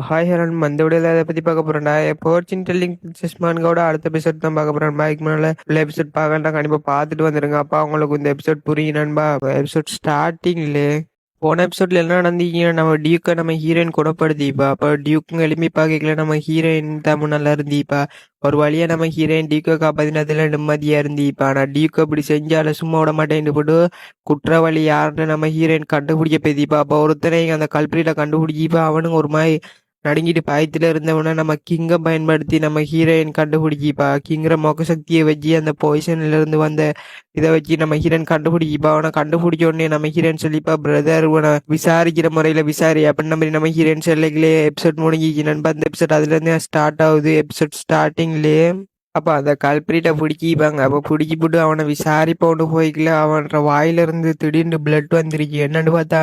Hi Haran இந்த வீடியோல எதை பத்தி பார்க்க போறேன்டா ஃபோர்ச்சூன் டெல்லிங் பிரின்சஸ் அடுத்த எபிசோட் தான் பார்க்க போறேன். இதுக்கு முன்னால உள்ள எபிசோட் பார்க்கறதா கண்டிப்பா பார்த்துட்டு வந்துருங்க. அப்பா உங்களுக்கு இந்த எபிசோட் புரியும் நண்பா. எபிசோட் ஸ்டார்டிங்ல போன எபிசோட்ல என்ன நடந்தீங்க, நம்ம டியூக்கை நம்ம ஹீரோயின் குணப்படுத்திப்பா. அப்ப டியூக்கும் எழுப்பி பார்க்கல, நம்ம ஹீரோயின் தான் முன்னால இருந்தீப்பா. ஒரு வழியா நம்ம ஹீரோயின் டியூக்கை காப்பாத்தினதுல நிம்மதியா இருந்தீப்பா. ஆனா டியூக்கை இப்படி செஞ்சால சும்மா விட மாட்டேன்னு போட்டு குற்றவாளி யாருன்னு நம்ம ஹீரோயின் கண்டுபிடிக்க பேதிப்பா. அப்ப ஒருத்தனை அந்த கல்பிரிட்ட கண்டுபிடிச்சிப்பா. அவனுங்க ஒரு மாதிரி நடுங்கிட்டு பயத்துல இருந்தவன நம்ம கிங்கை பயன்படுத்தி நம்ம ஹீரோயின் கண்டுபிடிச்சிப்பா. கிங்கிற மொக்க சக்தியை வச்சு அந்த பொசிஷன்ல இருந்து வந்த இதை வச்சு நம்ம ஹீரோயின் கண்டுபிடிச்சிப்பா. அவனை கண்டுபிடிச்ச உடனே நம்ம ஹீரோயின் சொல்லிப்பா, பிரதர் உன விசாரிக்கிற முறையில விசாரி அப்படின்ற மாதிரி நம்ம ஹீரோயின் சொல்லிக்கலே எபிசோட் முடிஞ்சிச்சு நண்பா. அந்த எபிசோட் அதுல இருந்து ஸ்டார்ட் ஆகுது. எபிசோட் ஸ்டார்டிங்லயே அப்ப அந்த கல்பிரிட்ட பிடிக்கிப்பாங்க. அப்ப பிடிக்கி போட்டு அவனை விசாரிப்போண்டு போய்க்கல. அவன்ற வாயில இருந்து திடீர்னு பிளட் வந்துருச்சு. என்னன்னு பார்த்தா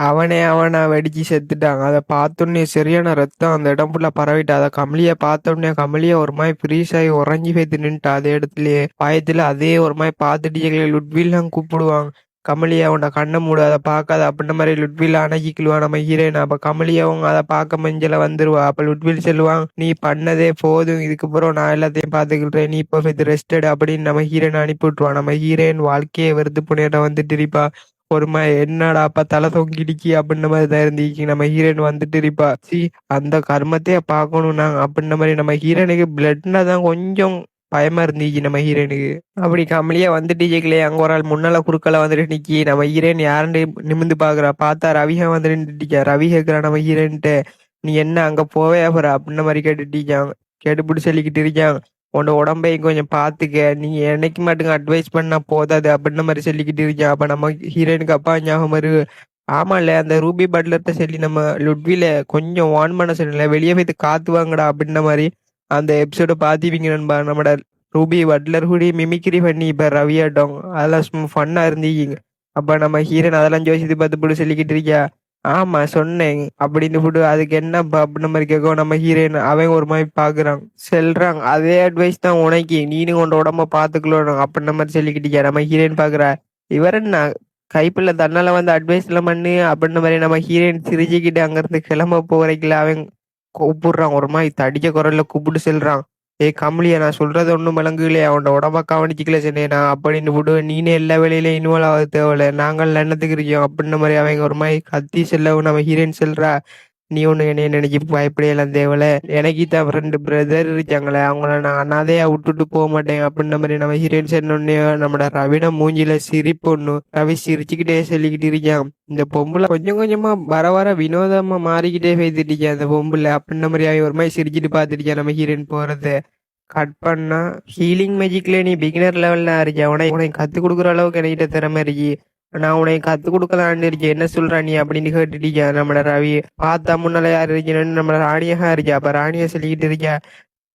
அவனை வெடிச்சு செத்துட்டாங்க. அதை பார்த்தோன்னே சரியான ரத்தம் அந்த இடம் ஃபுல்லா பரவிட்டு, அதை கமலிய பார்த்தோன்னே கமலிய ஒரு மாதிரி ஃப்ரீஸ் ஆகி உறைஞ்சி போய்த்து நின்றுட்டு அதே இடத்துலயே பயத்துல. அதே ஒரு மாதிரி பார்த்துட்டு லுட்வில்லாம் கூப்பிடுவாங்க. கமலியா அவனை கண்ணை மூடு, அதை பார்க்காத அப்படின்ற மாதிரி லுட்வில் அணைக்கிக்குவா நம்ம ஹீரோயின். அப்ப கமலியாவும் அதை பார்க்க மஞ்சள வந்துருவா. அப்ப லுட்வில் சொல்லுவாங்க, நீ பண்ணதே போதும், இதுக்கப்புறம் நான் எல்லாத்தையும் பார்த்துக்கிட்டேன், நீ இப்போ ரெஸ்டட் அப்படின்னு நம்ம ஹீரோயின் அனுப்பி விட்டுருவான். நம்ம ஹீரோயின் வாழ்க்கையை வெறுத்து புனியிடம் வந்துட்டு இருப்பா. ஒரு மாதிரி என்னடா அப்ப தலை தொங்கிடுச்சு அப்படின்ற மாதிரி தான் இருந்துச்சு. நம்ம ஹீரோயின் வந்துட்டு இருப்பா. அந்த கர்மத்தையே பார்க்கணும் நாங்க அப்படின்ற மாதிரி நம்ம ஹீரோனுக்கு பிளட்னா தான் கொஞ்சம் பயமா இருந்துச்சு நம்ம ஹீரோனுக்கு. அப்படி கமலியா வந்துட்டு ஜெயிக்கலையே, அங்க ஒரு ஆள் முன்னால குறுக்கல வந்துட்டு நிக்கி. நம்ம ஹீரோயின் யாருன்னு நிமிந்து பாக்குறா. பார்த்தா ரவிகா வந்து நின்றுட்டிக்கா. ரவி கேட்கிறா நம்ம ஹீரோயின்ட்டு, நீ என்ன அங்க போவே போற அப்படின்ற மாதிரி கேட்டுட்டிருக்காங்க. கேட்டுப்பிட்டு சொல்லிக்கிட்டு இருக்காங்க, உன்னோட உடம்பை கொஞ்சம் பாத்துக்க, நீ என்னைக்கு மட்டும் அட்வைஸ் பண்ணா போதாது அப்படின்ற மாதிரி சொல்லிக்கிட்டு இருக்கான். அப்ப நம்ம ஹீரோயினுக்கு அப்பா ஞாபகம் வருது. ஆமால அந்த ரூபி பட்லர்ட்ட சொல்லி நம்ம லுட்வில கொஞ்சம் வார்ன் பண்ண சொல்லல, வெளியே போய் காத்து வாங்கடா அப்படின்ற மாதிரி அந்த எபிசோட பாத்திப்பீங்க நண்பா. நம்மட ரூபி பட்லர் கூட மிமிக்ரி பண்ணி இப்ப ரவியாட்டம் அதெல்லாம் சும்மா ஃபன்னா இருந்தீங்க. அப்ப நம்ம ஹீரோயின் அதெல்லாம் யோசித்து பார்த்து போட்டு சொல்லிக்கிட்டு இருக்கியா. ஆமா சொன்னேன் அப்படின்னு போட்டு, அதுக்கு என்னப்பா அப்படின்ற மாதிரி கேட்கும். நம்ம ஹீரோயின் அவன் ஒரு மாதிரி பாக்குறான். செல்றாங்க அதே அட்வைஸ் தான் உனக்கு, நீனு உன்னோட உடம்ப பாத்துக்கலாம் அப்படின்ற மாதிரி சொல்லிக்கிட்டியா. நம்ம ஹீரோயின் பாக்குறா, இவர் என்ன கைப்புள்ள தன்னால வந்து அட்வைஸ் எல்லாம் பண்ணு அப்படின்ற மாதிரி நம்ம ஹீரோயின் சிரிச்சுக்கிட்டு அங்க இருந்து கிளம்ப போறீங்களா. அவன் கூப்பிடுறான், ஒரு மாதிரி தடிக்க குரல்ல கூப்பிட்டு செல்றான், ஏய் கமலியா, நான் சொல்றது ஒண்ணும் விளங்குலையே, அவனோட உடம்ப கவனிச்சிக்கல சொன்னேனா அப்படின்னு போட்டு, நீனே எல்லா வேலையில இன்வால்வ் ஆக தேவையில்ல, நாங்கள் எண்ணத்துக்கு இருக்கோம் அப்படின்ற மாதிரி அவங்க ஒரு மாதிரி கத்தி செல்லவும் நம்ம ஹீரோயின் செல்றா, நீ ஒண்ணு என்னைய நினைச்சு பயப்படையெல்லாம் தேவையில்ல, எனக்கு தான் 2 பிரதர் இருக்காங்களே, அவங்கள நான் அனாதையா விட்டுட்டு போக மாட்டேன் அப்படின்ற மாதிரி நம்ம ஹீரோயின் சொன்னோடனே நம்மட ரவின மூஞ்சில சிரிப்பு ஒண்ணு. ரவி சிரிச்சுக்கிட்டே சொல்லிக்கிட்டு இருக்கான், இந்த பொம்பளை கொஞ்சம் கொஞ்சமா வர வர வினோதமா மாறிக்கிட்டே பேசிட்டு அந்த பொம்பளை அப்படின்ற மாதிரி அவன் ஒரு மாதிரி சிரிச்சுட்டு பார்த்துருக்கேன் நம்ம ஹீரோயின் போறது. கட் பண்ணா ஹீலிங் மேஜிக்ல நீ பிகினர் லெவல்ல இருக்க, உனக்கு கத்து கொடுக்குற அளவுக்கு என்கிட்ட திறமை இருக்கு, நான் உனக்கு கத்து கொடுக்கலான்னு இருக்கேன், என்ன சொல்ற நீ அப்படின்னு கேட்டுட்டீங்க. நம்மள ரவி பார்த்தா முன்னால யாரு இருக்கணும்னு நம்மள ராணியாக இருக்கா. அப்ப ராணியா சொல்லிக்கிட்டு இருக்கா,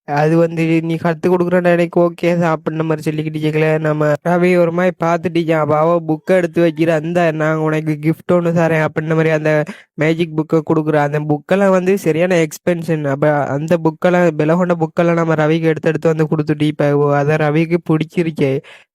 அது வந்து நீ கத்து கொடுக்குறேன்னு எனக்கு ஓகே தான் அப்படின்ற மாதிரி சொல்லிக்கிட்டீங்களே. நம்ம ரவி ஒரு மாதிரி பார்த்துட்டீங்க. அப்ப அவ புக்கை எடுத்து வைக்கிற, அந்த நான் உனக்கு கிஃப்ட் ஒன்று தரேன் அப்படின்ற மாதிரி அந்த மேஜிக் புக்கை கொடுக்குற. அந்த புக்கெல்லாம் வந்து சரியான எக்ஸ்பென்ஷன். அப்ப அந்த புக்கெல்லாம் விலை கொண்ட புக்கெல்லாம் நம்ம ரவிக்கு எடுத்து எடுத்து வந்து கொடுத்துட்டு இப்ப அதை ரவிக்கு பிடிச்சிருக்கே.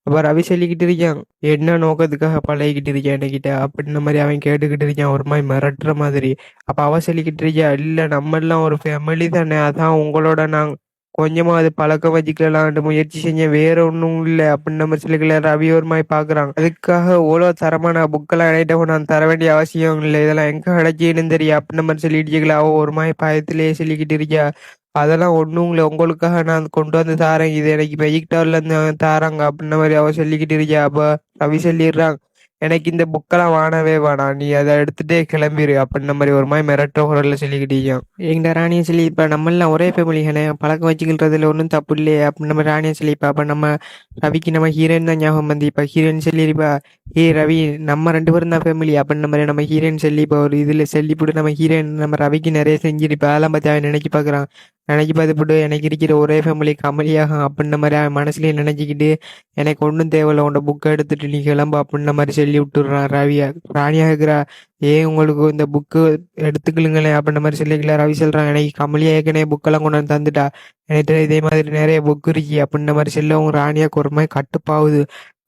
அப்ப ரவி சொல்லிக்கிட்டு இருக்கான், என்ன நோக்கத்துக்காக பழகிக்கிட்டு இருக்கேன் என்கிட்ட அப்படின்ற மாதிரி அவன் கேட்டுக்கிட்டு இருக்கான் ஒரு மாதிரி மிரட்டுற மாதிரி. அப்ப அவ சொல்லிக்கிட்டு இருக்கியா, இல்ல நம்ம எல்லாம் ஒரு ஃபேமிலி தானே, அதான் உங்களோட நான் கொஞ்சமா அது பழக்கம் வச்சுக்கலாம்னு முயற்சி செஞ்சேன், வேற ஒன்றும் இல்லை அப்படின்னு நம்ம சொல்லிக்கல. ரவி ஒரு மாதிரி பாக்குறாங்க, அதுக்காக எவ்வளோ தரமான புக்கெல்லாம் என்கிட்ட நான் தர வேண்டிய அவசியம் இல்லை, இதெல்லாம் எங்க கிடைச்சின்னு தெரியும் அப்படின்னு நம்ம சொல்லிட்டு அவ ஒரு மாதிரி பயத்திலேயே சொல்லிக்கிட்டு இருக்கியா, அதெல்லாம் ஒண்ணும் இல்லை, உங்களுக்காக நான் கொண்டு வந்து தாரேன், இது எனக்கு மேஜிக் டவர்ல இருந்து தாராங்க அப்படின்ற மாதிரி அவ சொல்லிக்கிட்டு இருக்கியா. அப்ப ரவி சொல்லிடுறாங்க, எனக்கு இந்த புக்கெல்லாம் வானவே வேணாம், நீ அதை எடுத்துட்டே கிளம்பிடு அப்படின்ற மாதிரி ஒரு மாதிரி மிரட்டுற குரல்ல சொல்லிக்கிட்டீங்க. எங்க ராணியை சொல்லி, இப்ப நம்ம எல்லாம் ஒரே ஃபேமிலிகளே, பழக்கம் வச்சுக்கிறதுல ஒன்றும் தப்பு இல்லையே அப்படின்னு நம்ம ராணியை சொல்லிப்பா. அப்ப நம்ம ரவிக்கு நம்ம ஹீரோயின் தான் ஞாபகம் வந்து இப்ப ஹீரோயின் சொல்லியிருப்பா, ஏய் ரவி, நம்ம 2 பேரும் தான் ஃபேமிலி அப்படின்ற மாதிரி நம்ம ஹீரோயின் சொல்லி இப்போ ஒரு இதுல சொல்லிவிட்டு நம்ம ஹீரோயின் நம்ம ரவிக்கு நிறைய செஞ்சிருப்பா. அதெல்லாம் பத்தி அவன் நினைச்சு பாக்குறான். நினைச்சு பார்த்துப்பட்டு, எனக்கு இருக்கிற ஒரே ஃபேமிலி கமலியாகும் அப்படின்ற மாதிரி அவன் மனசுலயே நினைச்சுக்கிட்டு, எனக்கு ஒன்றும் தேவையில்ல, உன்னோட புக்கை எடுத்துட்டு நீ கிளம்பு அப்படின்ற மாதிரி சொல்லி சொல்லி விட்டுறான் ரவியா. ராணியா இருக்கிறா, ஏன் உங்களுக்கு இந்த புக்கு எடுத்துக்கலுங்களேன் அப்படின்ற மாதிரி சொல்லிக்கல. ரவி சொல்றான், எனக்கு கமலியா ஏற்கனவே புக்கெல்லாம் கொண்டு வந்து தந்துட்டா, என்கிட்ட இதே மாதிரி நிறைய புக் இருக்கு அப்படின்ற மாதிரி சொல்லவும் ராணியாக்கு ஒரு மாதிரி கட்டுப்பாவுது.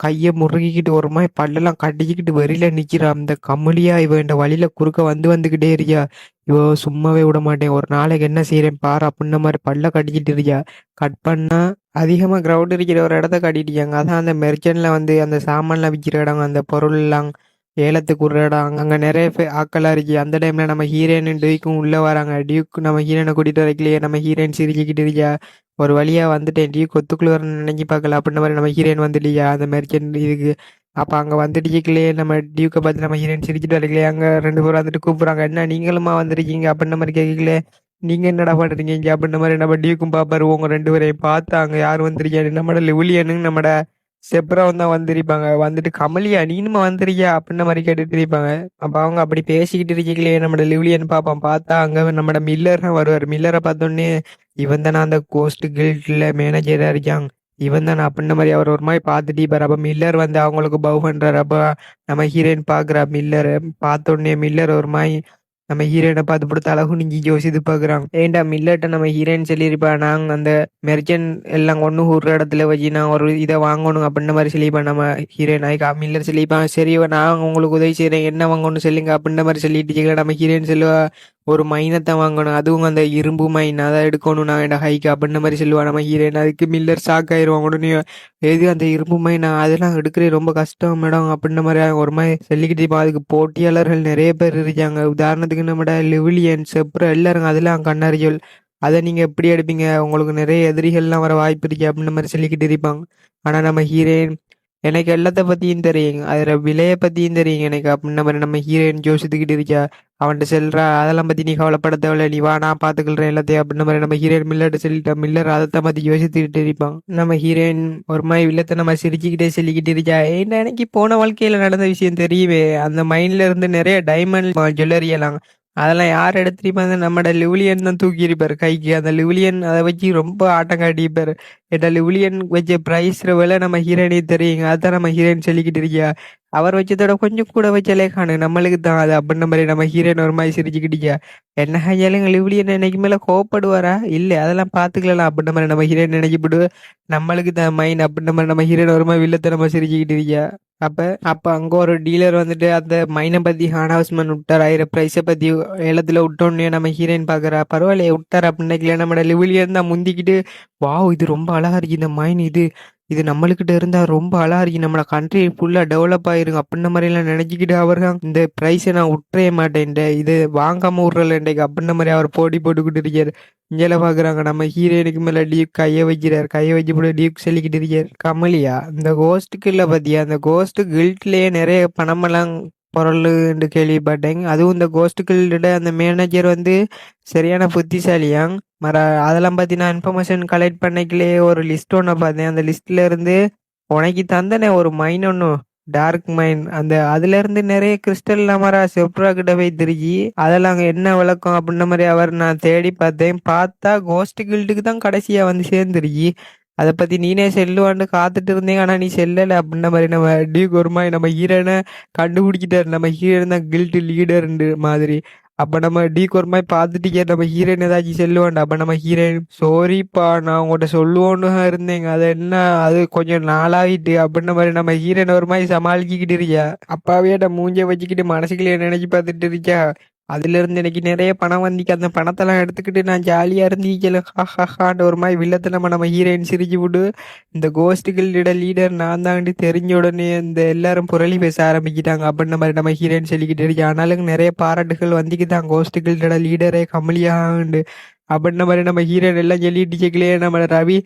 கையை முறுகிக்கிட்டு ஒரு மாதிரி பல்லெல்லாம் கட்டிக்கிட்டு வெளியில நிக்கிறா. அந்த கமலியா இவ இந்த வழியில குறுக்க வந்துகிட்டே இருக்கியா. இவ சும்மாவே விட மாட்டேன், ஒரு நாளைக்கு என்ன செய்யறேன் பாரு அப்படின்ற மாதிரி பல்ல கட்டிக்கிட்டு இருக்கியா. கட் பண்ணா அதிகமா கிரவுட் இருக்கிற ஒரு இடத்த காட்டிட்டிருக்காங்க. அதான் அந்த மெர்ச்சன்ட்ல வந்து அந்த சாமான்லாம் விற்கிற இடம், அந்த பொருள் எல்லாம் ஏலத்துக்கு விடுற இடம், அங்க நிறைய ஆக்கெல்லாம் இருக்கு. அந்த டைம்ல நம்ம ஹீரோயின் டியூக்கும் உள்ள வராங்க. டியூக் நம்ம ஹீரோயினை கூட்டிட்டு வரக்கலையே, நம்ம ஹீரோயின் சிரிச்சுக்கிட்டு இருக்கியா. ஒரு வழியா வந்துட்டேன், டியூக் ஒத்துக்குள்ள வர நினைக்கி பார்க்கல அப்படின்ற மாதிரி நம்ம ஹீரோயின் வந்துட்டியா அந்த மெர்ச்சன்ட் இதுக்கு. அப்ப அங்க வந்துட்டீங்களே, நம்ம டியூக்கை பார்த்து நம்ம ஹீரோயின் சிரிச்சுட்டு வரக்கலையே. அங்க 2 பேரும் வந்துட்டு கூப்பிடுறாங்க, என்ன நீங்களுமா வந்திருக்கீங்க அப்படின்ற மாதிரி கேட்கல. நீங்க என்னடா பண்றீங்க இங்க அப்படின்ற மாதிரி நம்ம டியூக்கும் பாப்பாரு. உங்க 2 பேரையும் பார்த்து அங்க யார் வந்திருக்காரு, நம்மட லிவிலியனு நம்மட செப்ராவும் தான் வந்திருப்பாங்க. வந்துட்டு கமலியா நீனுமா வந்திருக்கியா அப்படின்ற மாதிரி கேட்டுட்டு இருப்பாங்க. அப்ப அவங்க அப்படி பேசிக்கிட்டு இருக்கீங்களே, நம்மட லிவிலியன் பாப்பான். பார்த்தா அங்க நம்மட மில்லர் தான் வருவார். மில்லரை பார்த்தோன்னே, இவன் தானே அந்த கோஸ்ட் கில்ட்ல மேனேஜரா இருக்கான், இவன் தானே அப்படின்ற மாதிரி அவர் ஒரு மாதிரி பார்த்துட்டு இருப்பாரு. அப்ப மில்லர் வந்து அவங்களுக்கு பவ் பண்றாரு. அப்ப நம்ம ஹீரோயின் பாக்குறா மில்லரை. பார்த்தோன்னே மில்லர் ஒரு மாதிரி நம்ம ஹீரோயினை பார்த்து போட்டு தலகு நீங்கி யோசித்து பார்க்குறான். ஏன்டா மில்லட்ட நம்ம ஹீரோயின் சொல்லியிருப்பா, நாங்கள் அந்த மெர்ச்சன் எல்லாம் ஒன்று ஊர்ற இடத்துல வச்சு நான் ஒரு இதை வாங்கணும் அப்படின்ற மாதிரி சொல்லியிருப்பேன் நம்ம ஹீரோயின். ஆயிக்கா மில்லர் சொல்லியிருப்பான், சரி நான் உங்களுக்கு உதவி செய்கிறேன், என்ன வாங்கணும்னு சொல்லுங்க அப்படின்ற மாதிரி சொல்லிட்டு நம்ம ஹீரோயின் சொல்லுவா, ஒரு மைனத்தை வாங்கணும், அதுவும் அந்த இரும்பு மைன் அதை எடுக்கணும் நான் என்ன ஹைக்கு அப்படின்ற மாதிரி சொல்லுவா நம்ம ஹீரோயின். அதுக்கு மில்லர் ஷாக் ஆயிடுவாங்க. உடனே எது அந்த இரும்பு மைன், அதெல்லாம் எடுக்கிறது ரொம்ப கஷ்டம் மேடம் அப்படின்ற மாதிரி ஒரு மாதிரி சொல்லிக்கிட்டு இருப்பான். அதுக்கு போட்டியாளர்கள் நிறைய பேர் இருக்காங்க. உதாரணத்துக்கு நம்மட லிவிலியன் செப்ரா எல்லாரும் அதெல்லாம் கண்ணறியல், அதை நீங்க எப்படி எடுப்பீங்க, உங்களுக்கு நிறைய எதிரிகள்லாம் வர வாய்ப்பு இருக்கு அப்படின்ற மாதிரி சொல்லிக்கிட்டு இருப்பாங்க. ஆனா நம்ம ஹீரோயின், எனக்கு எல்லாத்த பத்தியும் தெரியுங்க, அதுல விலையை பத்தியும் தெரியுங்க எனக்கு அப்படின்ற மாதிரி நம்ம ஹீரோயின் யோசித்துக்கிட்டு இருக்கா. அவன்கிட்ட செல்றா, அதெல்லாம் பத்தி நீ கவலைப்பட தேவையில்ல, நீ வா நான் பாத்துக்கிறேன் எல்லாத்தையும் அப்படின்ற மாதிரி நம்ம ஹீரோயின் மில்லர்ட்ட சொல்லிட்டா. மில்லர் அதைத்தான் பத்தி யோசித்துக்கிட்டு இருப்பான். நம்ம ஹீரோயின் ஒரு மாதிரி வில்லத்தை நம்ம சிரிச்சுக்கிட்டே சொல்லிக்கிட்டு இருக்கா, ஏன்னா எனக்கு போன வாழ்க்கையில நடந்த விஷயம் தெரியுமே, அந்த மைண்ட்ல இருந்து நிறைய டைமண்ட் ஜுவல்லரி எல்லாம் அதெல்லாம் யார் எடுத்துருப்பாங்க, நம்மட லிவிலியன் தான் தூக்கி இருப்பாரு கைக்கு. அந்த லிவிலியன் அதை வச்சு ரொம்ப ஆட்டம் காட்டிப்பாரு. ஏட்டா லிவிலியன் வச்ச பிரைஸ் விலை நம்ம ஹீரோயினுக்கு தெரியுங்க, அதான் நம்ம ஹீரோயின் சொல்லிக்கிட்டு இருக்கியா. அவர் வச்சதோட கொஞ்சம் கூட வச்சாலே காணு, நம்மளுக்கு தான் அது அப்படின்ற மாதிரி நம்ம ஹீரோயின் ஒரு மாதிரி சிரிச்சுக்கிட்டியா. என்ன கையாலும் லிவிலியன் என்னைக்கு மேல கோவப்படுவாரா, இல்லை அதெல்லாம் பாத்துக்கலாம் அப்படின்ற மாதிரி நம்ம ஹீரோயின் நினைக்கப்படு, நம்மளுக்கு தான் மைண்ட் அப்படின்ற மாதிரி நம்ம ஹீரோயின் ஒரு மாதிரி வில்லத்தை நம்ம சிரிச்சுக்கிட்டு இருக்கியா. அப்ப அப்ப அங்க ஒரு டீலர் வந்துட்டு அந்த மைனை பத்தி அனௌன்ஸ்மெண்ட் விட்டார், 1000 பிரைஸை பத்தி ஏலத்துல விட்டோன்னே நம்ம ஹீரோயின் பாக்குறா, பரவாயில்லையே விட்டார் அப்படின்னு. நம்ம லிவிலியன் தான் முந்திக்கிட்டு, வாவ் இது ரொம்ப அழகா இருக்கு இந்த மைன், இது இது நம்மளுக்கிட்ட இருந்தா ரொம்ப அழகா இருக்கு, நம்ம கண்ட்ரி ஃபுல்லா டெவலப் ஆயிருங்க அப்படின்ற மாதிரி எல்லாம் நினைச்சுக்கிட்டு அவர் தான், இந்த பிரைஸை நான் விட்டுறே மாட்டேன், இது வாங்காம விட்றல இன்றைக்கு அப்படின்ற மாதிரி அவர் போட்டி போட்டுக்கிட்டு இருக்காரு. இங்கெல்ல பாக்குறாங்க நம்ம ஹீரோயினுக்கு மேல டியூக் கையை வைக்கிறார். கையை வச்சு போட்டு டியூக் சொல்லிக்கிட்டு இருக்காரு, கமலியா இந்த கோஸ்ட்டுக்கு இல்ல பத்தியா, அந்த கோஸ்ட் கில்ட்லயே நிறைய பணமெல்லாம் பொருள்னு கேள்விப்பட்டேங்க. அதுவும் இந்த கோஸ்ட் கில்டோட அந்த மேனேஜர் வந்து சரியான புத்திசாலியாங். அதெல்லாம் பத்தி நான் இன்ஃபர்மேஷன் கலெக்ட் பண்ணிக்கலே ஒரு லிஸ்ட் ஒன்று பார்த்தேன். அந்த லிஸ்ட்ல இருந்து உனக்கு தந்தனே ஒரு மைன் ஒன்று, டார்க் மைன், அந்த அதுல இருந்து நிறைய கிறிஸ்டல் நமரா செப்ரா கிட்ட போய் திருக்கி அதெல்லாம் அங்க என்ன விளக்கம் அப்படின்ற மாதிரி அவர் நான் தேடி பார்த்தேன். பார்த்தா கோஸ்ட் கில்டுக்கு தான் கடைசியா வந்து சேர்ந்துருக்கி. அதை பத்தி நீனே செல்லுவான்னு காத்துட்டு இருந்தேங்க, ஆனா நீ செல்லல அப்படின்ற மாதிரி நம்ம டியூக் ஒரு மாதிரி நம்ம ஹீரோனை கண்டுபிடிக்கிட்டாரு. நம்ம ஹீரோயின் தான் கில்ட் லீடர் மாதிரி. அப்ப நம்ம டீக் ஒரு மாதிரி பார்த்துட்டு நம்ம ஹீரோயின் ஏதாச்சும் செல்லுவான்டா. அப்ப நம்ம ஹீரோயின், சாரிப்பா நான் உங்கள்கிட்ட சொல்லுவோன்னு இருந்தேங்க, அது என்ன அது கொஞ்சம் நாளாயிட்டு அப்படின்ற மாதிரி நம்ம ஹீரோயின் ஒரு மாதிரி சமாளிக்கிட்டு இருக்கியா. அப்பாவே மூஞ்ச வச்சுக்கிட்டு மனசுக்குள்ளே நினைச்சு பார்த்துட்டு இருக்கியா. அதுல இருந்து எனக்கு நிறைய பணம் வந்திக்கு, அந்த பணத்தெல்லாம் எடுத்துக்கிட்டு நான் ஜாலியா இருந்தீங்கல ஹான்னு ஒரு மாதிரி வில்லத்தை நம்ம ஹீரோயின் சிரிச்சு விடு. இந்த கோஸ்டுகளோட லீடர் நான் தாண்டி தெரிஞ்ச உடனே இந்த எல்லாரும் புரளி பேச ஆரம்பிக்கிட்டாங்க அப்படின்ற மாதிரி நம்ம ஹீரோயின் சொல்லிக்கிட்டு இருக்கேன். ஆனாலும் நிறைய பாராட்டுகள் வந்திக்குதான் கோஸ்டுகளோட லீடரே கமலியாண்டு அப்படின்ற மாதிரி நம்ம ஹீரோயின் எல்லாம் சொல்லிட்டு கேட்கலையே. நம்ம ரவி,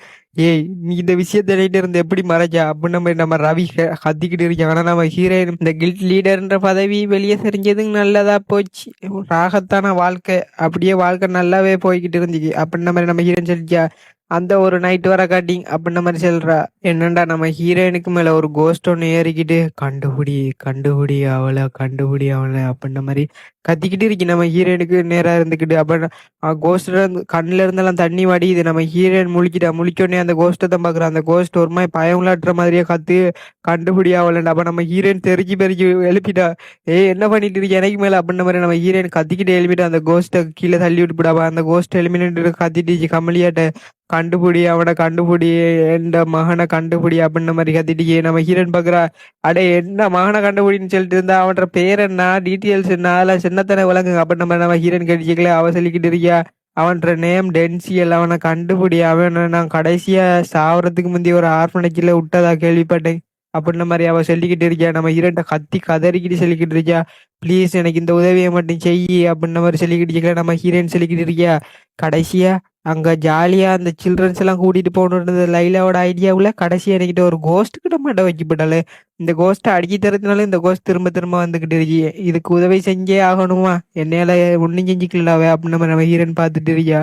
ஏய் நீ இந்த விஷயத்த நினைட்டு இருந்து எப்படி மறைச்சா அப்படின்ற மாதிரி நம்ம ரவி கத்திக்கிட்டு இருக்கோம். ஆனா நம்ம ஹீரோயின் இந்த கில்ட் லீடர்ன்ற பதவி வெளியே தெரிஞ்சதுங்க நல்லதா போச்சு, ராகத்தான வாழ்க்கை, அப்படியே வாழ்க்கை நல்லாவே போய்கிட்டு இருந்துச்சு அப்படின்ற மாதிரி நம்ம ஹீரோயின் சொல்லிச்சா. அந்த ஒரு நைட் வர காட்டிங் அப்படின்ற மாதிரி சொல்றா. என்னண்டா நம்ம ஹீரோயினுக்கு மேல ஒரு கோஸ்ட் ஒன்று ஏறிக்கிட்டு, கண்டுபிடி கண்டுபிடி அவளை கண்டுபிடி அவளை அப்படின்ற மாதிரி கத்திக்கிட்டு இருக்கு நம்ம ஹீரோயினுக்கு நேரா இருந்துக்கிட்டு. அப்ப கோஸ்ட் கண்ணுல இருந்தெல்லாம் தண்ணி வடியுது. நம்ம ஹீரோயின் முழிக்கோடனே அந்த கோஸ்ட்டை தான் பாக்குறோம். அந்த கோஸ்ட் ஒரு மாதிரி பயங்களாட்டுற மாதிரியே கத்து கண்டுபிடி ஆகலண்டா. அப்ப நம்ம ஹீரோயின் தெரிஞ்சு பெருக்கி எழுப்பிட்டா, ஏய் என்ன பண்ணிட்டு இருக்க எனக்கு மேல அப்படின்ற மாதிரி நம்ம ஹீரோயின் கத்திக்கிட்டு எழுப்பிட்டு அந்த கோஸ்ட்டை கீழே தள்ளி விட்டுப்படாப்ப. அந்த கோஸ்ட் எலிமினேட் கத்திட்டு கமலியாட்ட, கண்டுபிடி அவனை கண்டுபிடி, எந்த மகனை கண்டுபிடி அப்படின்ற மாதிரி கத்திட்டு நம்ம ஹீரோயின் பாக்குறா. அடே என்ன மகனை கண்டுபிடின்னு சொல்லிட்டு இருந்தா அவன்ற பேர் என்ன டீட்டெயில்ஸ் என்ன அதெல்லாம் சின்னத்தனை விளங்குங்க அப்படின்னு நம்ம ஹீரோயின் கேட்டுக்கல. அவ சொல்லிக்கிட்டு இருக்கியா அவன்ற நேம் டென்சியல், அவனை கண்டுபிடி, அவனை நான் கடைசியா சாவறதுக்கு முந்தைய ஒரு ஆர்ஃபனேஜ்ல விட்டதா கேள்விப்பட்டேன் அப்படின்ற மாதிரி அவ சொல்லிக்கிட்டு இருக்கியா. நம்ம ஹீரோட்ட கத்தி கதறிக்கிட்டு சொல்லிக்கிட்டு இருக்கியா, ப்ளீஸ் எனக்கு இந்த உதவியை மட்டும் செய்யி அப்படின்ற மாதிரி சொல்லிக்கிட்டு இருக்கல. நம்ம ஹீரோயின் சொல்லிக்கிட்டு இருக்கியா, கடைசியா அங்க ஜாலியா அந்த சில்ட்ரன்ஸ் எல்லாம் கூட்டிட்டு போகணுன்றது லைலாவோட ஐடியாவுல கடைசியா என்கிட்ட ஒரு கோஸ்ட் கிட்ட மட்டும் வைக்கப்பட்டாலே, இந்த கோஸ்ட்டை அடிக்கி தரதுனால இந்த கோஸ்ட் திரும்ப திரும்ப வந்துகிட்டு இருக்கி, இதுக்கு உதவி செஞ்சே ஆகணுமா, என்னையால ஒன்னும் செஞ்சுக்கலாவே அப்படின்னு நம்ம ஹீரோயின் பார்த்துட்டு இருக்கியா.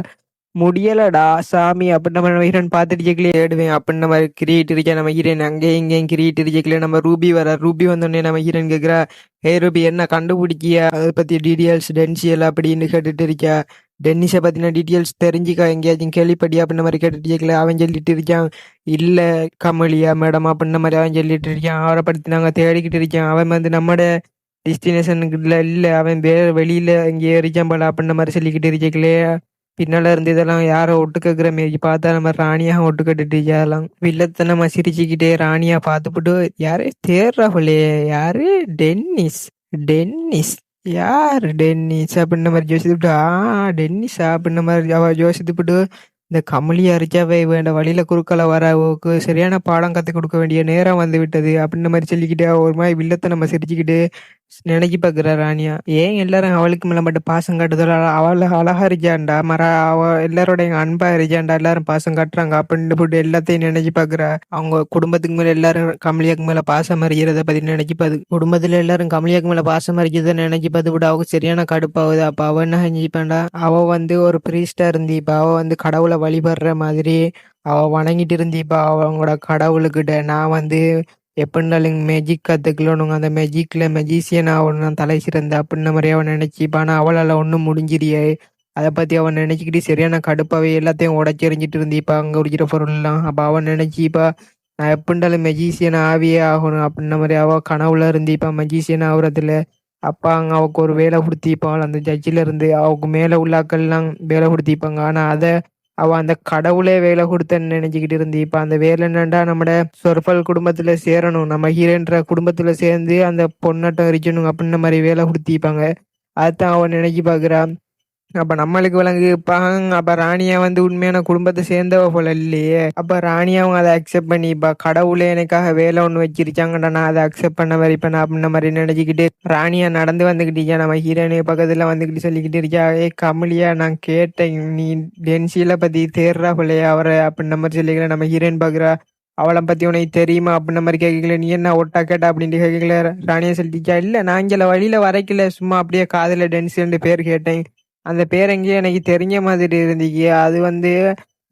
முடியலடா சாமி அப்படின்னு நம்ம ஹீரோயின் பார்த்துட்டு கேட்கலையே ஏடுவேன் அப்படின்னு நம்ம கிரியேட் இருக்கா. நம்ம ஹீரோயின் அங்கேயும் இங்கேயும் கிரியேட் இருக்கல. நம்ம ரூபி ரூபி வந்தோடனே நம்ம ஹீரோயின் கேட்குறா, ஹே ரூபி என்ன கண்டுபிடிக்கியா அதை பத்தி டீட்டெயில்ஸ் டென்சியல் அப்படின்னு கேட்டுட்டு இருக்கா. டென்னிஸை பத்தின டீட்டெயில்ஸ் தெரிஞ்சுக்கா எங்கேயாச்சும் கேள்விப்படியா அப்படின்ற மாதிரி கேட்டுட்டு கேட்கல. அவன் சொல்லிட்டு இருக்கான், இல்ல கமலியா மேடம் அப்படின்ற மாதிரி அவன் சொல்லிட்டு இருக்கான். அவரை பத்தி நாங்க தேடிக்கிட்டு இருக்கோம், அவன் வந்து நம்மட டெஸ்டினேஷனுக்கு இல்ல அவன் வேற வெளியில எங்கேயோ இருக்கான் போல அப்படின்ற மாதிரி சொல்லிக்கிட்டு இருக்கலே. பின்னால இருந்து இதெல்லாம் யாரோ ஒட்டு கேட்குற மாரி பார்த்தா நம்ம ராணியா ஒட்டு கட்டுட்டு இதெல்லாம் வில்லத்தனமா சிரிச்சுக்கிட்டே ராணியா பார்த்துப்புட்டு, யாரு தேர்றாங்களே, யாரு டென்னிஸ், டென்னிஸ் யாரு டென்னிஸ் அப்படின்ற மாதிரி யோசித்துட்டு, டென்னிஸா அப்படின்ற மாதிரி அவ யோசித்துப்புட்டு, இந்த கமலியா இருக்காவே வேண்ட வழியில குறுக்கல வர அவக்கு சரியான பாடம் கற்றுக் கொடுக்க வேண்டிய நேரம் வந்து விட்டது அப்படின்ற மாதிரி சொல்லிக்கிட்டு ஒரு மாதிரி வில்லத்தை நம்ம சிரிச்சுக்கிட்டு நினைக்கி பாக்குறா ராணியா. ஏன் எல்லாரும் அவளுக்கு மேல மட்டும் பாசம் காட்டுதோ, அவள அழகா இருக்காண்டா மர, அவ எல்லாரோட எங்க அன்பா இருக்காண்டா, எல்லாரும் பாசம் காட்டுறாங்க அப்படின்னு போட்டு எல்லாத்தையும் நினைச்சு பாக்குறா. அவங்க குடும்பத்துக்கு மேல எல்லாரும் கமலியாக்கு மேல பாசம் அறிகிறத பத்தி நினைச்சு பாது, குடும்பத்துல எல்லாரும் கமலியாக்கு மேல பாசம் அறிக்கிறத நினைச்சு பார்த்து விட அவக்கு சரியான கடுப்பாகுது. அப்ப அவ என்ன செஞ்சுப்பாண்டா, அவ வந்து ஒரு பிரீஸ்டா இருந்து இப்ப அவ வந்து கடவுளை வழிபடுற மாதிரி அவ வணங்கிட்டு இருந்து இப்ப அவங்களோட கடவுளுக்கிட்ட நான் வந்து எப்படினாலும் மேஜிக் கற்றுக்கலனுங்க, அந்த மேஜிக்கில் மெஜிஷியன் ஆகணும், நான் தலை சிறந்த அப்படின்ன மாதிரி அவன் நினச்சிப்பா. ஆனால் அவளால் ஒன்றும் முடிஞ்சிரியே, அதை பற்றி அவன் நினச்சிக்கிட்டு சரியான கடுப்பாவே எல்லாத்தையும் உடச்செறிஞ்சிட்டு இருந்திப்பா அங்கே குடிக்கிற பொருள்லாம். அப்போ அவன் நினச்சிப்பா நான் எப்படினாலும் மெஜிஷியன் ஆவியே ஆகணும் அப்படின்ன மாதிரி அவள் கனவுல இருந்திப்பா மெஜிஷியன் ஆகுறதுல. அப்பா அங்கே அவக்கு ஒரு வேலை கொடுத்திப்பாள் அந்த ஜட்ஜில் இருந்து, அவக்கு மேலே உள்ளாக்கள்லாம் வேலை கொடுத்திப்பாங்க. ஆனால் அதை அவ அந்த கடவுளே வேலை கொடுத்தன்னு நினைச்சுக்கிட்டு இருந்து இப்ப அந்த வேலை என்னண்டா நம்மட சொர்பல் குடும்பத்துல சேரணும், நம்ம ஹீரோன்ற குடும்பத்துல சேர்ந்து அந்த பொண்ணாட்டம் இருக்கணும் அப்படின்ன மாதிரி வேலை கொடுத்திப்பாங்க. அதுதான் அவன் நினைச்சு பாக்குறான். அப்ப நம்மளுக்கு விளங்குப்பாங்க. அப்ப ராணியா வந்து உண்மையான குடும்பத்தை சேர்ந்தவ போல இல்லையே. அப்ப ராணியாவும் அதை அக்செப்ட் பண்ணி இப்ப கடவுளே எனக்காக வேலை ஒண்ணு வச்சிருச்சாங்கடா, நான் அதை அக்செப்ட் பண்ண மாதிரி இப்ப நான் அப்படின்ன மாதிரி நினைச்சுக்கிட்டு ராணியா நடந்து வந்துகிட்டீங்க. நம்ம ஹீரோனி பக்கத்துல வந்துகிட்டு சொல்லிக்கிட்டு இருக்கியா, ஏ கமலியா நான் கேட்டேன் நீ டென்சியில பத்தி தேர்றா போலையா அவரை அப்படின்ன மாதிரி சொல்லிக்கல. நம்ம ஹீரோயின் பாக்குறா, அவளை பத்தி உனக்கு தெரியுமா அப்படின்ன மாதிரி கேட்கல. நீ என்ன ஒட்டா கேட்டா அப்படின்ட்டு கேட்கல. ராணியா சொல்லிட்டிச்சா, இல்ல நான் இங்கே வழியில வரைக்கல, சும்மா அப்படியே காதல டென்சி பேர் கேட்டேன், அந்த பேர் எங்கேயும் எனக்கு தெரிஞ்ச மாதிரி இருந்துச்சு, அது வந்து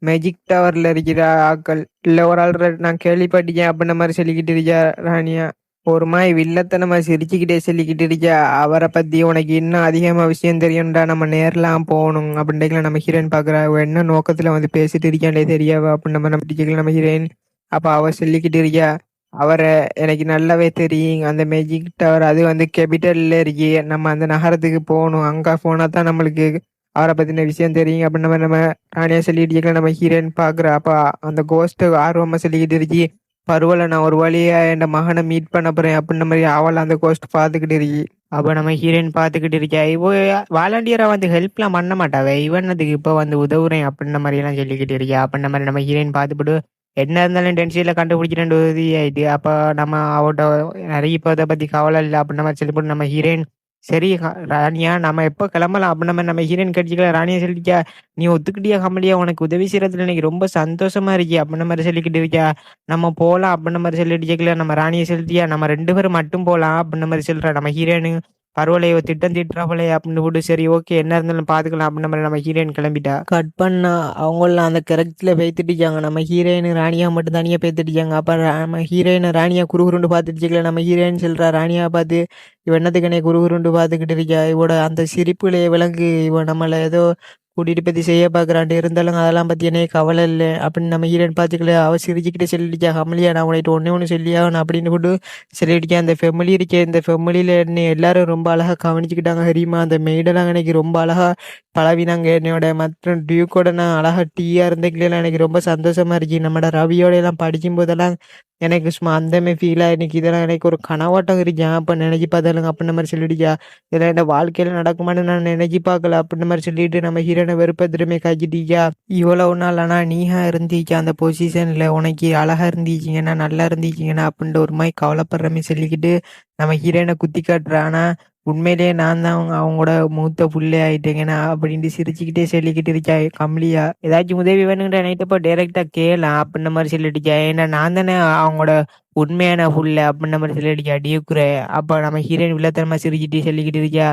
மேஜிக் டவர்ல இருக்கிற ஆக்கள் இல்ல ஒரு ஆள் நான் கேள்விப்பட்டிருக்கேன் அப்படின்ன மாதிரி சொல்லிக்கிட்டு இருக்கா ராணியா. ஒரு மாதிரி வில்லத்தனமா சிரிச்சுக்கிட்டே சொல்லிக்கிட்டு இருக்கா, அவரை பத்தி உனக்கு இன்னும் அதிகமா விஷயம் தெரியும்டா, நம்ம நேர்லாம் போகணும் அப்படின்ட்டு நம்ம ஹீரோயின் பாக்குறா. அவ என்ன நோக்கத்துல வந்து பேசிட்டு இருக்காண்டே தெரியாவா அப்படின்னு நம்ம ஹீரோயின். அப்ப அவ சொல்லிக்கிட்டு இருக்கா, அவரை எனக்கு நல்லாவே தெரியும், அந்த மேஜிக் டவர் அது வந்து கேபிட்டல்ல இருக்கு, நம்ம அந்த நகரத்துக்கு போகணும், அங்க போனா தான் நம்மளுக்கு அவரை பத்தின விஷயம் தெரியும் அப்படின்னு நம்ம ராணியா சொல்லிட்டு இருக்க. நம்ம ஹீரோயின் பாக்குறா. அப்ப அந்த கோஸ்ட் ஆர்வமா சொல்லிக்கிட்டு இருக்கி, பரவாயில்ல நான் ஒரு வழியா என் மகனை மீட் பண்ண போறேன் அப்படின்ன மாதிரி அவளை அந்த கோஸ்ட் பாத்துக்கிட்டு இருக்கி. அப்ப நம்ம ஹீரோயின் பாத்துக்கிட்டு இருக்கா, இவ வாலண்டியரா வந்து ஹெல்ப்லாம் பண்ண மாட்டாவே, இவன் அதுக்கு இப்ப வந்து உதவுறேன் அப்படின்ன மாதிரி எல்லாம் சொல்லிக்கிட்டு இருக்கா. அப்படின்ன மாதிரி நம்ம ஹீரோயின் பார்த்துட்டு, என்ன இருந்தாலும் டென்சியில் கண்டுபிடிக்கிறேன் உறுதி ஆயிட்டு. அப்போ நம்ம அவட்ட நிறைய இப்போ அதை பற்றி கவலை இல்லை அப்படின்ற மாதிரி சொல்லி போட்டு நம்ம ஹீரோயின், சரி ராணியா நம்ம எப்போ கிளம்பலாம் அப்படின்ற மாதிரி நம்ம ஹீரோயின் கடிச்சிக்கலாம். ராணியா சொல்லிட்டியா, நீ ஒத்துக்கிட்டியா கமலியா, உனக்கு உதவி செய்யறதுல எனக்கு ரொம்ப சந்தோஷமா இருக்கி அப்படின்ற மாதிரி சொல்லிக்கிட்டு இருக்கியா, நம்ம போகலாம் அப்படின்ற மாதிரி சொல்லிட்டு கேட்கல. நம்ம ராணியை சொல்லிட்டியா, நம்ம 2 பேரும் மட்டும் போகலாம் அப்படின்ற மாதிரி சொல்கிறா நம்ம ஹீரோயின். பரவாயில்லையோ திட்டம் தீட்டுறாங்களே அப்படின்னு போட்டு சரி ஓகே என்ன இருந்தாலும் பார்த்துக்கலாம் அப்படின்ற மாதிரி நம்ம ஹீரோயின் கிளம்பிட்டா. கட் பண்ணா அவங்கள அந்த கரெக்டில் பேத்துட்டிருக்காங்க. நம்ம ஹீரோயின் ராணியா மட்டும் தனியாக பேத்துட்டிருக்காங்க. அப்போ நம்ம ஹீரோயின் ராணியா குறுகுருண்டு பார்த்துட்டு நம்ம ஹீரோயின் சொல்கிறா ராணியா பார்த்து இவன் என்னத்துக்கு என்னை குறுகுருண்டு பார்த்துக்கிட்டு இருக்கா, இவோட அந்த சிரிப்புலே விலங்கு இவன் நம்மளை ஏதோ கூட்டிகிட்டு பற்றி செய்ய பார்க்குறான்ட்டு இருந்தாலும் அதெல்லாம் பற்றி என்னைய கவலை இல்லை அப்படின்னு நம்ம ஹீரோயின் பார்த்துக்கல. அவள் சிரிச்சுக்கிட்டே சொல்லிடுச்சா கமலியா நான் உன்கிட்ட ஒன்று சொல்லியா நான் அப்படின்னு போட்டு சொல்லியிருக்கேன். அந்த ஃபெமிலி இருக்கே இந்த ஃபெமிலியில் என்னை எல்லாரும் ரொம்ப அழகாக கவனிச்சுக்கிட்டாங்க ஹரிமா. அந்த மெய்டெல்லாம் எனக்கு ரொம்ப அழகாக பழவினாங்க. என்னோட மற்ற டியூக்கோட நான் அழகாக டீயாக இருந்துக்கலாம் எனக்கு ரொம்ப சந்தோஷமாக இருக்கு. நம்மளோட ரவியோட எல்லாம் படிக்கும்போதெல்லாம் எனக்கு சும்மா அந்தமே ஃபீலாக எனக்கு இதெல்லாம் எனக்கு ஒரு கனவாட்டம் இருக்கேன் அப்போ நினைச்சு பார்த்தாலுங்க அப்படின்ற மாதிரி சொல்லிடுச்சா. இதெல்லாம் என் வாழ்க்கையில் நடக்குமான்னு நான் நினைச்சு பார்க்கல அப்படின்ற மாதிரி சொல்லிட்டு நம்ம ஹீரோனை வெறுப்பத்திரமே காய்ச்சிட்டீங்க. இவ்வளவு நாள் ஆனால் நீயா இருந்தீங்க அந்த பொசிஷனில் உனக்கு அழகாக இருந்தீச்சிங்கன்னா நல்லா இருந்தீச்சிங்கன்னா அப்படின்ட்டு ஒரு மாதிரி கவலைப்படுறமே சொல்லிக்கிட்டு நம்ம ஹீரோனை குத்தி காட்டுறேன். ஆனால் உண்மையிலேயே நான் தான் அவங்களோட மூத்த புள்ளே ஆயிட்டேங்கண்ணா அப்படின்ட்டு சிரிச்சுக்கிட்டே சொல்லிக்கிட்டு இருக்கா கம்லியா. ஏதாச்சும் உதவி வேணுங்கிற நைட்டப்போ டைரெக்டாக கேளலாம் அப்படின்ற மாதிரி சொல்லிட்டுச்சா. ஏன்னா நான் தானே அவங்களோட உண்மையான புள்ள அப்படின்ற மாதிரி சொல்லிடுச்சா டியூக்குற. அப்போ நம்ம ஹீரோயின் வில்லத்தனமா சிரிச்சுட்டு சொல்லிக்கிட்டு இருக்கா.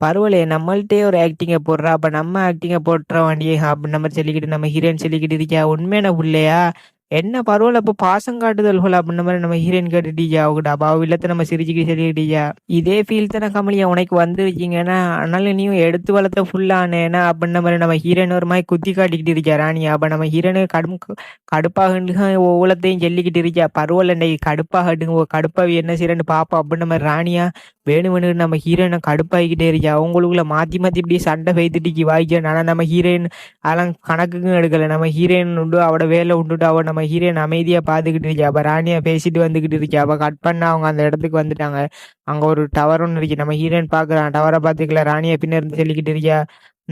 பரவாயில்லையே நம்மள்ட்டே ஒரு ஆக்டிங்கை போடுறா அப்போ நம்ம ஆக்டிங்கை போட்டுற வண்டியே அப்படின்ற மாதிரி சொல்லிக்கிட்டு நம்ம ஹீரோயின் சொல்லிக்கிட்டு இருக்கா. உண்மையான புள்ளையா என்ன பரவாயில்ல இப்போ பாசம் காட்டுதல் போல அப்படின்ற மாதிரி நம்ம ஹீரோயின் கேட்டுட்டீங்க அவகிட்ட. அப்போ அவ இல்லத்தை நம்ம சிரிச்சுக்கிட்டு சொல்லிக்கிட்டீங்க. இதே ஃபீல் தானே கமலியா உனக்கு வந்துருக்கீங்கன்னா அதனால நீயும் எடுத்து வளர்த்த ஃபுல்லானேனா அப்படின்ற மாதிரி நம்ம ஹீரோயின் ஒரு மாதிரி குத்தி காட்டிக்கிட்டு இருக்கா ராணியா. அப்போ நம்ம ஹீரோனு கடுப்பாக ஒவ்வொருத்தையும் சொல்லிக்கிட்டு இருக்கா. பரவாயில்ல இன்னைக்கு கடுப்பாகட்டுங்க கடுப்பாவி என்ன செய்யறேன்னு பாப்பா அப்படின்ற மாதிரி ராணியா வேணும்னு நம்ம ஹீரோயினை கடுப்பாகிக்கிட்டே இருக்கா. அவங்களுக்குள்ள மாற்றி மாற்றி இப்படி சண்டை வைத்துட்டு வாய்க்க. ஆனால் நம்ம ஹீரோயின் அதெல்லாம் கணக்குக்கும் எடுக்கலை. நம்ம ஹீரோயின் உண்டு அவட வேலை உண்டுட்டு அவள் நம்ம ஹீரோயின் அமைதியாக பார்த்துக்கிட்டு இருக்கா. அப்போ ராணியா பேசிட்டு வந்துக்கிட்டு இருக்கா. அப்போ கட் பண்ண அவங்க அந்த இடத்துக்கு வந்துட்டாங்க. அங்கே ஒரு டவர் ஒன்று இருக்கு. நம்ம ஹீரோயின் பார்க்குறான். டவரை பார்த்துக்கல ராணியா பின்ன இருந்து சொல்லிக்கிட்டு இருக்கா.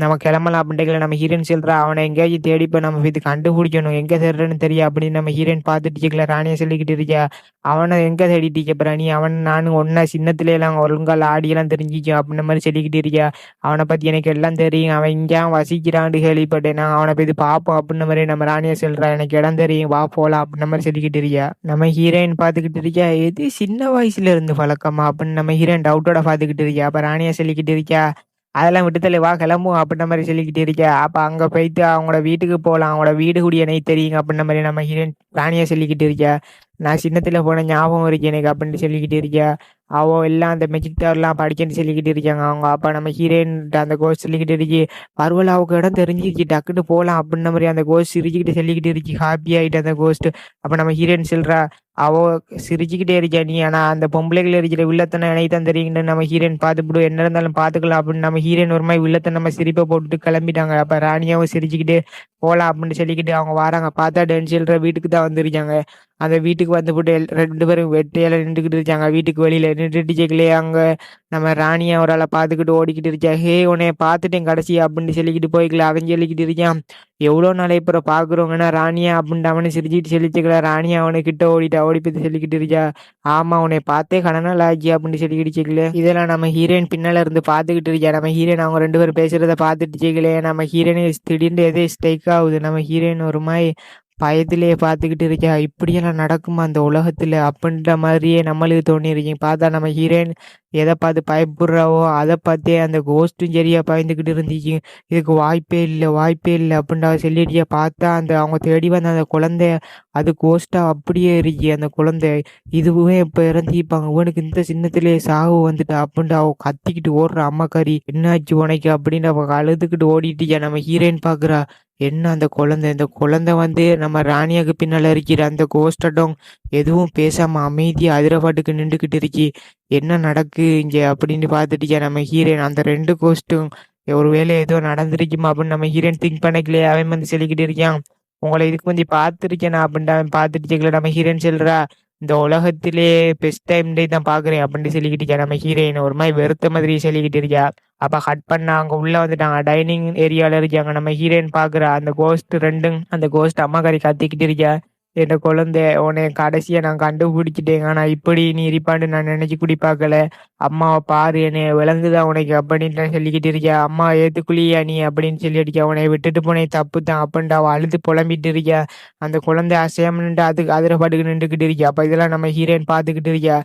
நம்ம கிளம்பலாம் அப்படின்ட்டு நம்ம ஹீரோயின் சொல்கிறா. அவனை எங்கேயாச்சும் தேடிப்போ நம்ம இது கண்டுபிடிக்கணும் எங்கே தேடுறேன்னு தெரியும் அப்படின்னு நம்ம ஹீரோயின் பார்த்துட்டு இருக்கல ராணியா சொல்லிக்கிட்டு இருக்கா. அவனை எங்கே தேடிட்டு இருக்க நீ அவன் நானும் ஒன்றா சின்னத்துலேலாம் ஒழுங்கால் ஆடியெல்லாம் தெரிஞ்சிக்கும் அப்படின்ற மாதிரி சொல்லிக்கிட்டு இருக்கியா. அவனை பற்றி எனக்கு எல்லாம் தெரியும். அவன் இங்கே வசிக்கிறான்னு கேள்விப்பட்டேன். நான் அவனை போய் பார்ப்போம் அப்படின்ற மாதிரி நம்ம ராணியா சொல்கிறா. எனக்கு இடம் தெரியும் வா போகலாம் அப்படின்ற மாதிரி சொல்லிக்கிட்டு இருக்கியா. நம்ம ஹீரோயின் பார்த்துக்கிட்டு இருக்கியா. எது சின்ன வயசுல இருந்து பழக்கமா அப்படின்னு நம்ம ஹீரோயின் டவுட்டோட பார்த்துக்கிட்டு இருக்கியா. அப்போ ராணியா சொல்லிக்கிட்டு இருக்கியா. அதெல்லாம் விட்டுத்தலை வா கிளம்பும் அப்படின்ற மாதிரி சொல்லிக்கிட்டு இருக்கா. அப்போ அங்கே போயிட்டு அவங்களோட வீட்டுக்கு போகலாம் அவங்களோட வீடு கூடி எனக்கு தெரியுங்க அப்படின்ற மாதிரி நம்ம ஹீரோயின் ராணியா சொல்லிக்கிட்டு இருக்கா. நான் சின்னத்தில் போன ஞாபகம் இருக்கு எனக்கு அப்படின்ட்டு சொல்லிக்கிட்டு இருக்கா. அவள் எல்லாம் அந்த மெஜிக் டவர்லாம் படிக்கன்னு சொல்லிக்கிட்டு இருக்காங்க அவங்க அப்பா. நம்ம ஹீரோயின் அந்த கோஸ்ட் சொல்லிக்கிட்டு இருக்கி. பரவாயில்ல அவங்க இடம் தெரிஞ்சிருச்சு டக்குன்னு போகலாம் அப்படின்ற மாதிரி அந்த கோஸ்ட் சிரிச்சுக்கிட்டு சொல்லிக்கிட்டு இருக்கி. ஹாப்பி ஆகிட்டு அந்த கோஸ்ட். அப்போ நம்ம ஹீரோயின் சொல்கிறா அவ சிரிச்சுக்கிட்டே இருக்கா. நீ ஆனால் அந்த பொம்பளைகள் இருக்கிற வில்லத்தனை எனக்கு தான் தெரியுங்கன்னு நம்ம ஹீரோயின் பார்த்துப்பிடும். என்ன இருந்தாலும் பார்த்துக்கலாம் அப்படின்னு நம்ம ஹீரோயின் ஒரு மாதிரி வில்லத்தை நம்ம சிரிப்பை போட்டுட்டு கிளம்பிட்டாங்க. அப்போ ராணியாவும் சிரிச்சுக்கிட்டு போகலாம் அப்படின்னு சொல்லிக்கிட்டு அவங்க வராங்க. பார்த்தா டென்சில்ற வீட்டுக்கு தான் வந்துருக்காங்க. அந்த வீட்டுக்கு வந்து போட்டு ரெண்டு பேரும் வெட்டையில நின்றுக்கிட்டு இருக்காங்க. வீட்டுக்கு வெளியில நின்றுட்டு ஜெயிக்கலே அங்கே நம்ம ராணியா ஒரு ஆளை பார்த்துக்கிட்டு ஓடிக்கிட்டு இருக்கா. ஹே உன்னைய பார்த்துட்டேன் கடைசி அப்படின்னு சொல்லிக்கிட்டு போய்க்கல அவன் சொல்லிக்கிட்டு இருக்கான். எவ்வளோ நாளை இப்போ பார்க்குறோங்கன்னா ராணியா அப்படின்ட்டு அவனை சிரிச்சுட்டு சொல்லிச்சுக்கல. ராணியா அவனை கிட்ட ஓடிட்டா ஓடி போய் சொல்லிக்கிட்டு இருக்கா. ஆமா உன்னை பார்த்தே கடனால் ஆகி அப்படின்னு சொல்லிக்கிட்டு சேக்கல. இதெல்லாம் நம்ம ஹீரோயின் பின்னால இருந்து பார்த்துக்கிட்டு இருக்கா. நம்ம ஹீரோயின் அவங்க ரெண்டு பேரும் பேசுறத பார்த்துட்டு சேக்கல. நம்ம ஹீரோயின் திடீர்னு எதே ஸ்ட்ரைக் ஆகுது. நம்ம ஹீரோயின் ஒரு மாதிரி பயத்திலேயே பார்த்துக்கிட்டு இருக்கா. இப்படியெல்லாம் நடக்குமா அந்த உலகத்தில் அப்படின்ற மாதிரியே நம்மளுக்கு தோணியிருக்கீங்க. பார்த்தா நம்ம ஹீரோயின் எதை பார்த்து பயப்படுறாவோ அதை பார்த்தே அந்த கோஸ்ட்டும் சரியா பயந்துக்கிட்டு இருந்துச்சு. இதுக்கு வாய்ப்பே இல்லை வாய்ப்பே இல்லை அப்படின்ட்டு அவ சொல்லிடுச்சியா. பார்த்தா அந்த அவங்க தேடி வந்த அந்த குழந்தை அது கோஸ்டா அப்படியே இருக்கு அந்த குழந்தை. இதுவே இப்போ இறந்திப்பாங்க இவனுக்கு இந்த சின்னத்திலே சாவு வந்துட்டு அப்படின்ட்டு அவ கத்திக்கிட்டு ஓடுற அம்மாக்காரி. என்னாச்சு உனக்கு அப்படின்னு அவ அழுதுகிட்டு ஓடிட்டியா. நம்ம ஹீரோயின் பார்க்குறா. என்ன அந்த குழந்தை இந்த குழந்தை வந்து நம்ம ராணியாக்கு பின்னால் இருக்கிற அந்த கோஸ்டட்டும் எதுவும் பேசாம அமைதியா அதிரபாட்டுக்கு நின்றுக்கிட்டு இருக்கி. என்ன நடக்கு இங்கே அப்படின்னு பார்த்துட்டியா நம்ம ஹீரோயின். அந்த ரெண்டு கோஸ்ட்டும் ஒருவேளை ஏதோ நடந்திருக்குமா அப்படின்னு நம்ம ஹீரோயின் திங்க் பண்ணிக்கலையே. அவன் வந்து சொல்லிக்கிட்டு இருக்கான். உங்களை இதுக்கு வந்து பார்த்துருக்கேனா அப்படின்ட்டு அவன் பார்த்துட்டு நம்ம ஹீரோயின் சொல்றா. இந்த உலகத்திலே பெஸ்ட் டைம் டே தான் பார்க்குறேன் அப்படின்ட்டு சொல்லிக்கிட்டு இருக்கா. நம்ம ஹீரோயின் ஒரு மாதிரி வெறுத்த மாதிரி சொல்லிக்கிட்டு இருக்கா. அப்போ கட் பண்ண அங்கே உள்ளே வந்துட்டாங்க. டைனிங் ஏரியாவில் இருக்காங்க. நம்ம ஹீரோயின் பார்க்குறா. அந்த கோஸ்ட் ரெண்டும் அந்த கோஸ்ட் அம்மாக்காரி கத்திக்கிட்டு இருக்கா. என் குழந்தை உன்னை கடைசியை நான் கண்டுபிடிச்சிட்டேங்க. ஆனால் இப்படி நீ இருப்பான்னு நான் நினைச்சு கூடி பார்க்கல அம்மாவை பாரு என்னைய விளங்குதா உனக்கு அப்படின்னு சொல்லிக்கிட்டு இருக்கியா. அம்மா ஏத்துக்குழியா நீ அப்படின்னு சொல்லி அடிக்கா. உன்னை விட்டுட்டு போனே தப்பு தான் அப்படின்ட்டு அவள் அழுது புலம்பிட்டு இருக்கியா. அந்த குழந்தை அசையாமன்ட்டு அதுக்கு அதிர பாட்டுக்கு நின்றுக்கிட்டு இருக்கியா. அப்போ இதெல்லாம் நம்ம ஹீரோயின் பார்த்துக்கிட்டு இருக்கியா.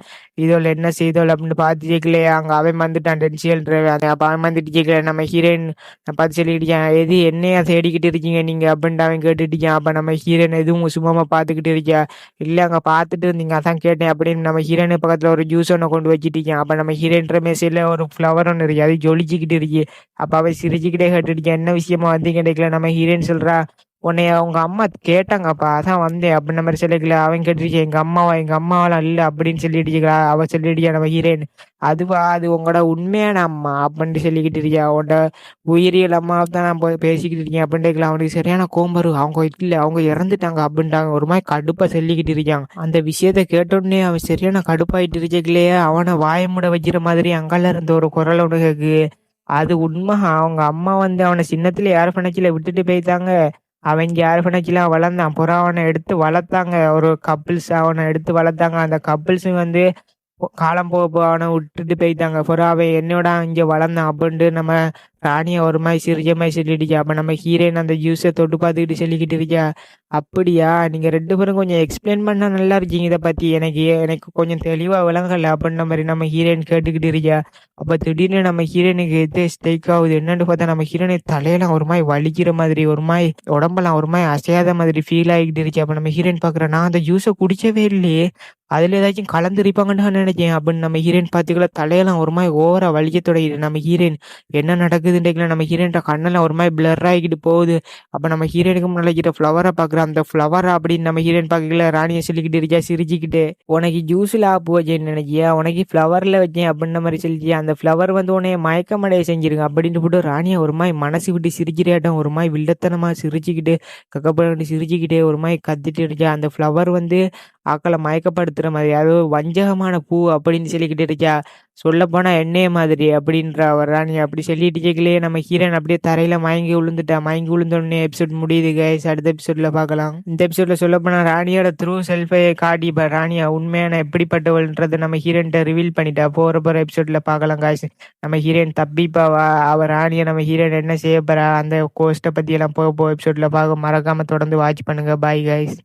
இதோல என்ன செய்தோல் அப்படின்னு பார்த்து கேட்கலையே. அங்கே அவன் வந்துட்டான் டென்சியல் டிரைவர். அப்போ அவன் வந்துட்டு கேட்கல. நம்ம ஹீரோயின் பார்த்து சொல்லிட்டு இருக்கேன். எது என்னையா தேடிக்கிட்டு இருக்கீங்க நீங்கள் அப்படின்ட்டு அவன் கேட்டுட்டு இருக்கான். அப்போ நம்ம ஹீரோயின் எதுவும் சும்மா பார்த்துக்கிட்டு இருக்கியா. இல்லை அங்கே பார்த்துட்டு இருந்தீங்க அதான் கேட்டேன் அப்படின்னு நம்ம ஹீரோயின் பக்கத்தில் ஒரு ஜூஸ் ஒன்று கொண்டு வச்சுட்டு இருக்கேன். அப்போ நம்ம ஹீரோயின்ற மேசையில் ஒரு ஃப்ளவர் ஒன்று இருக்கு. அது ஜொலிச்சிக்கிட்டு இருக்கு. அப்போ அவன் சிரிச்சுக்கிட்டே கேட்டுட்டு இருக்கேன். என்ன விஷயமா வந்தீங்க கிடைக்கல. நம்ம ஹீரோயின் சொல்கிறா உன்னைய அவங்க அம்மா கேட்டாங்கப்பா அதான் வந்தேன் அப்படின்ற மாதிரி சொல்லிக்கல. அவன் கேட்டுருக்கேன் எங்கள் அம்மாவெல்லாம் இல்லை அப்படின்னு சொல்லிட்டு இருக்கா. அவள் சொல்லிட்டியா நம்ம ஹீரோயின். அதுவா அது உங்களோட உண்மையான அம்மா அப்படின்ட்டு சொல்லிக்கிட்டு இருக்கியா. உன்னோட உயிரியல் அம்மாவை தான் நான் போய் பேசிக்கிட்டு இருக்கேன் அப்படின்ட்டு இருக்கலாம். அவனுக்கு சரியான கோம்பரு. அவங்க இல்லை அவங்க இறந்துட்டாங்க அப்படின்ட்டாங்க. ஒரு மாதிரி கடுப்பாக சொல்லிக்கிட்டு இருக்காங்க. அந்த விஷயத்த கேட்டோடனே அவன் சரியான கடுப்பாயிட்டு இருக்கலையே. அவனை வாய மூட வைக்கிற மாதிரி அங்கால இருந்த ஒரு குரல் ஒன்று கேக்கு. அது உண்மை. அவங்க அம்மா வந்து அவனை சின்னத்துல யார் பண்ணச்சில விட்டுட்டு போயிட்டாங்க. அவங்க யார் பண்ணச்சிலாம் வளர்ந்தான். அப்புறம் அவனை எடுத்து வளர்த்தாங்க. ஒரு கப்பிள்ஸ் அவனை எடுத்து வளர்த்தாங்க. அந்த கப்பிள்ஸும் வந்து காலம் போக போக அவனை விட்டுட்டு போயிட்டாங்க. அப்புறம் அவன் என்னோட இங்கே வளர்ந்தான் அப்படின்ட்டு நம்ம ராணியை ஒரு மாதிரி சிரிச்ச மாதிரி சொல்லிடுச்சா. அப்போ நம்ம ஹீரோயின் அந்த ஜூஸை தொட்டு பார்த்துக்கிட்டு சொல்லிக்கிட்டு இருக்கியா. அப்படியா நீங்கள் 2 பேரும் கொஞ்சம் எக்ஸ்பிளைன் பண்ணால் நல்லா இருக்கீங்க இதை பற்றி. எனக்கு கொஞ்சம் தெளிவாக விளங்கலை அப்படின்ற மாதிரி நம்ம ஹீரோயின் கேட்டுக்கிட்டு இருக்கியா. அப்போ திடீர்னு நம்ம ஹீரோயினுக்கு எது ஸ்ட்ரைக் ஆகுது என்னன்னு பார்த்தா நம்ம ஹீரோயின் தலையெல்லாம் ஒரு மாதிரி வலிக்கிற மாதிரி ஒரு மாதிரி உடம்பெல்லாம் ஒரு மாதிரி அசையாத மாதிரி ஃபீல் ஆகிக்கிட்டு இருக்கு. அப்போ நம்ம ஹீரோயின் பார்க்குறேன் நான் அந்த ஜூஸை குடிக்கவே இல்லையே. அதில் ஏதாச்சும் கலந்துருப்பாங்கன்னு நான் நினைச்சேன் அப்படின்னு நம்ம ஹீரோயின் பார்த்துக்கல. தலையெல்லாம் ஒரு மாதிரி ஓவரா வலிக்க தொடங்கிது. நம்ம ஹீரோயின் என்ன நடக்குதுன்றதுல நம்ம ஹீரோயின் கண்ணெல்லாம் ஒரு மாதிரி பிளர் ஆகிக்கிட்டு போகுது. அப்போ நம்ம ஹீரோயினுக்கு முன்னாடி ஃப்ளவரை பார்க்குறோம். அந்த ஃப்ளவரா அப்படின்னு நம்ம ஹீரோயின் பார்க்கல. ராணியை சொல்லிக்கிட்டு இருக்கியா சிரிச்சுக்கிட்டு. உனக்கு ஜூஸில் ஆப்பு வச்சேன்னு நினைக்கியா உனக்கு ஃப்ளவரில் வச்சேன் அப்படின்ற மாதிரி சொல்லிச்சியா. அந்த ஃப்ளவர் வந்து உன்னைய மயக்கமடைய செஞ்சிருங்க அப்படின்ட்டு போட்டு ராணியை ஒரு மாதிரி மனசு விட்டு சிரிச்சிரியாட்டம் ஒரு மாதிரி வில்லத்தனமாக சிரிச்சுக்கிட்டு கக்கப்பட்டு சிரிச்சுக்கிட்டே ஒரு மாதிரி கத்திட்டு இருக்கா. அந்த ஃப்ளவர் வந்து ஆக்களை மயக்கப்படுத்துற மாதிரி அதாவது வஞ்சகமான பூ அப்படின்னு சொல்லிக்கிட்டு இருக்கா. சொல்ல போனா எண்ணெய மாதிரி அப்படின்ற அவர் ராணி அப்படி சொல்லிட்டு கேட்கலையே. நம்ம ஹீரோயின் அப்படியே தரையில மயங்கி விழுந்துட்டா. மயங்கி விழுந்தோடனே எபிசோட் முடியுது கைஸ். அடுத்த எபிசோட்ல பார்க்கலாம். இந்த எபிசோட்ல சொல்ல போனா ராணியோட த்ரூ செல்ஃபை காட்டி ராணியா உண்மையான எப்படிப்பட்டவள்ன்றது நம்ம ஹீரோயின்ட்ட ரிவீல் பண்ணிட்டா. போற எபிசோட்ல பார்க்கலாம் கைஸ். நம்ம ஹீரோயின் தப்பிப்பாவா அவர் ராணியை நம்ம ஹீரோயின் என்ன செய்ய போறா அந்த கோஸ்ட்டை பத்தி எல்லாம் போக எபிசோட்ல பார்க்க மறக்காம தொடர்ந்து வாட்ச் பண்ணுங்க. Bye guys.